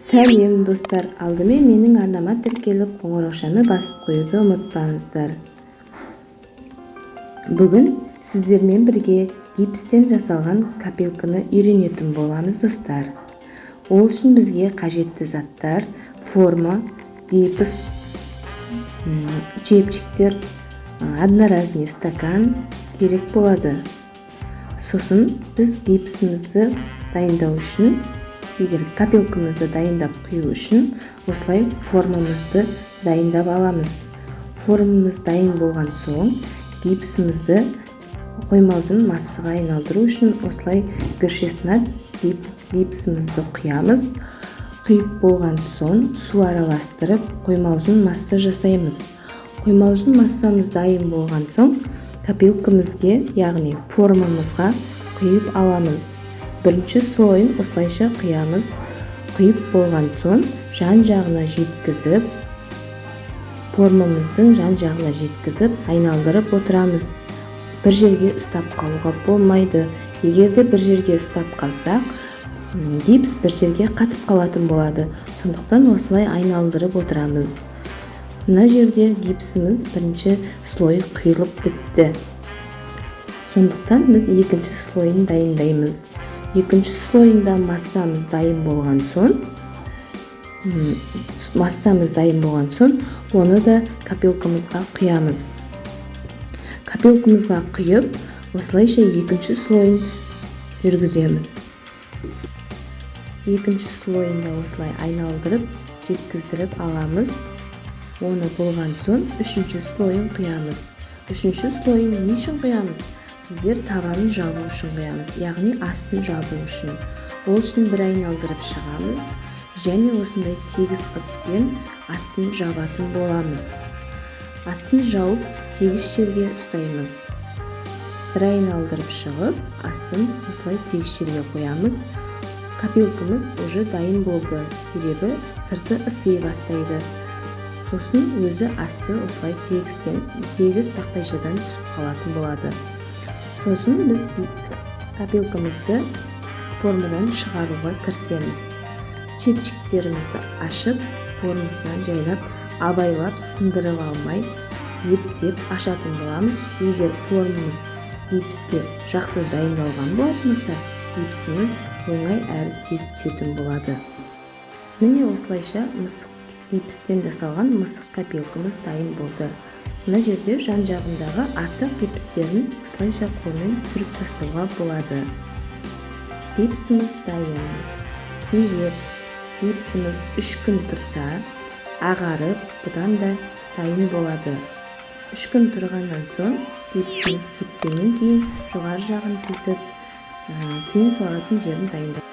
Сәлем достар, алдымен менің арнама тіркеліп қоңыраушаны басып қоюды ұмытпаңыздар. Бүгін сіздермен бірге гипстен жасалған копилканы үйренетін боламыз достар. Ол үшін бізге қажетті заттар: форма, гипс, чепчиктер, одноразный стакан керек болады. Сосын біз гипсімізді дайындау үшін, егер копилкамызды дайындап құю үшін, осылай формамызды дайындап аламыз. Формамыз дайын болған соң, гипсімізді қоймалжың массаға айналдыру үшін осылай Г16 гипсімізді құямыз. Құйып болған соң, су араластырып, қоймалжың масса жасаймыз. Қоймалжың массамыз дайын болған соң, копилкамызге, яғни формамызға құйып аламыз. Бірінші слойын осылайша құямыз. Құйып болған соң, жан-жағына жеткізіп, формамыздың жан-жағына жеткізіп, айналдырып отырамыз. Бір жерге ұстап қалуға болмайды. Егерде бір жерге ұстап қалсақ, гипс бір жерге қатып қалатын болады. Сондықтан осылай айналдырып отырамыз. Мына жерде гипсіміз бірінші слойы құйылып бітті. Сондықтан біз екінші слойын дайындаймыз. Екінші слойында массамыз дайын болған соң, оны да копилкамызға құямыз. Копилкамызға құйып, осылайша екінші слойын жүргіземіз. Екінші слойында осылай айналдырып, жеткіздіріп аламыз. Оны болған соң, үшінші слойын құямыз. Үшінші слойын не үшін құямыз? Біздер табанын жабу үшін құямыз, яғни астын жабу үшін. Ол үшін бір айналдырып шығамыз, және осындай тегіс ыдыспен астын жабатын боламыз. Астын жауып, тегіс жерге ұстаймыз. Бір айналдырып шығып, астын осылай тегіс жерге қоямыз. Копилкамыз уже дайын болды, себебі сырты ысы бастайды. Сосын өзі асты осылай тегіс тақтайшадан түсіп қалатын болады. Сосын біз копилкамызды формадан шығаруға кірісеміз. Чепчиктерімізді ашып, формасынан жайлап, абайлап, сындырып алмай, ептеп ашатын боламыз. Егер формамыз гипске жақсы дайындалған болатын болса, гипсіміз оңай әрі тез түсетін болады. Міне осылайша гипстен жасалған мысық копилкамыз дайын болды. Мына жерде жан-жағындағы артық гипстерін осылайша қолмен түсіріп тастауға болады. Гипсіміз дайын. Егер гипсіміз 3 күн тұрса, ағарып, бұдан да дайын болады. 3 күн тұрғаннан соң, гипсіміз кептеннен кейін жоғары жағын кесіп, тең салатын жерін дайындайды.